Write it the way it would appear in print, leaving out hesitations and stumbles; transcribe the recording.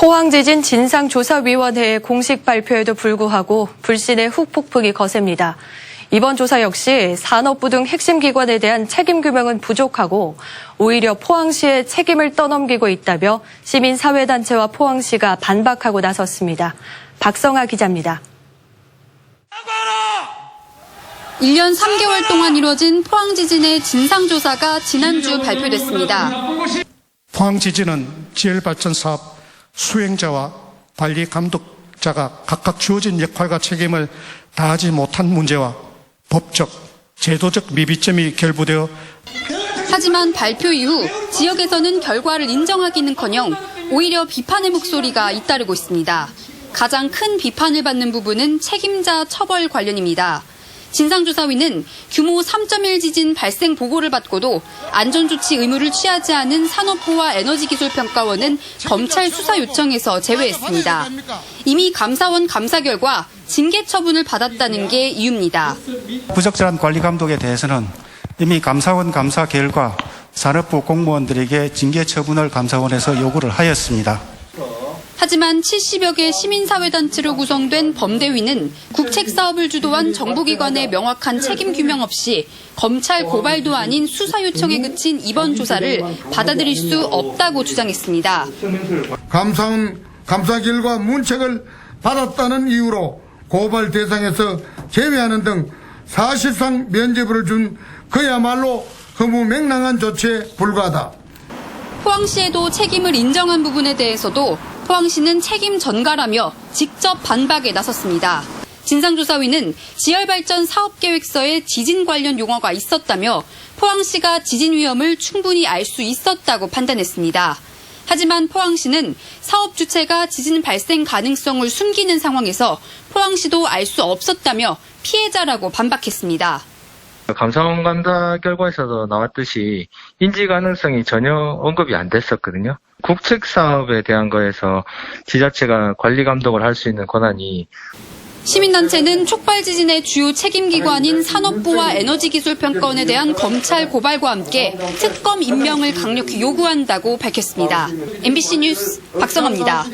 포항지진 진상조사위원회의 공식 발표에도 불구하고 불신의 후폭풍이 거셉니다. 이번 조사 역시 산업부 등 핵심 기관에 대한 책임 규명은 부족하고 오히려 포항시의 책임을 떠넘기고 있다며 시민사회단체와 포항시가 반박하고 나섰습니다. 박성아 기자입니다. 1년 3개월 동안 이뤄진 포항지진의 진상조사가 지난주 발표됐습니다. 포항지진은 지열발전 사업 수행자와 관리 감독자가 각각 주어진 역할과 책임을 다하지 못한 문제와 법적, 제도적 미비점이 결부되어 하지만 발표 이후 지역에서는 결과를 인정하기는커녕 오히려 비판의 목소리가 잇따르고 있습니다. 가장 큰 비판을 받는 부분은 책임자 처벌 관련입니다. 진상조사위는 규모 3.1 지진 발생 보고를 받고도 안전조치 의무를 취하지 않은 산업부와 에너지기술평가원은 검찰 수사 요청에서 제외했습니다. 이미 감사원 감사 결과 징계 처분을 받았다는 게 이유입니다. 부적절한 관리 감독에 대해서는 이미 감사원 감사 결과 산업부 공무원들에게 징계 처분을 감사원에서 요구를 하였습니다. 하지만 70여 개 시민사회단체로 구성된 범대위는 국책사업을 주도한 정부기관의 명확한 책임 규명 없이 검찰 고발도 아닌 수사 요청에 그친 이번 조사를 받아들일 수 없다고 주장했습니다. 감사원 감사 결과 문책을 받았다는 이유로 고발 대상에서 제외하는 등 사실상 면죄부를 준 그야말로 허무맹랑한 조치에 불과하다. 포항시에도 책임을 인정한 부분에 대해서도 포항시는 책임 전가라며 직접 반박에 나섰습니다. 진상조사위는 지열발전 사업계획서에 지진 관련 용어가 있었다며 포항시가 지진 위험을 충분히 알 수 있었다고 판단했습니다. 하지만 포항시는 사업 주체가 지진 발생 가능성을 숨기는 상황에서 포항시도 알 수 없었다며 피해자라고 반박했습니다. 감사원 감사 결과에서도 나왔듯이 인지 가능성이 전혀 언급이 안 됐었거든요. 국책 사업에 대한 거에서 지자체가 관리 감독을 할 수 있는 권한이 시민단체는 촉발 지진의 주요 책임기관인 산업부와 에너지기술평가원에 대한 검찰 고발과 함께 특검 임명을 강력히 요구한다고 밝혔습니다. MBC 뉴스 박성아입니다.